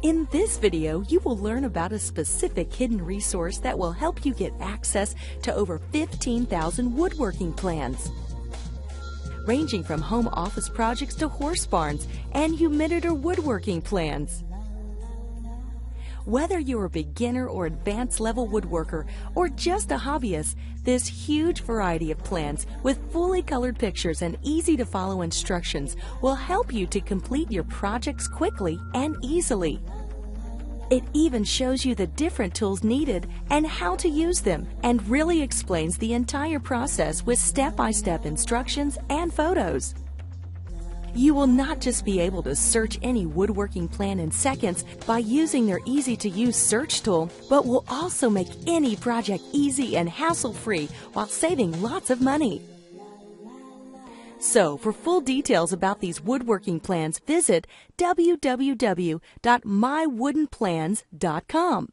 In this video, you will learn about a specific hidden resource that will help you get access to over 15,000 woodworking plans, ranging from home office projects to horse barns and humiditor woodworking plans. Whether you're a beginner or advanced level woodworker or just a hobbyist, this huge variety of plans with fully colored pictures and easy to follow instructions will help you to complete your projects quickly and easily. It even shows you the different tools needed and how to use them, and really explains the entire process with step-by-step instructions and photos. You will not just be able to search any woodworking plan in seconds by using their easy-to-use search tool, but will also make any project easy and hassle-free while saving lots of money. So, for full details about these woodworking plans, visit www.mywoodenplans.com.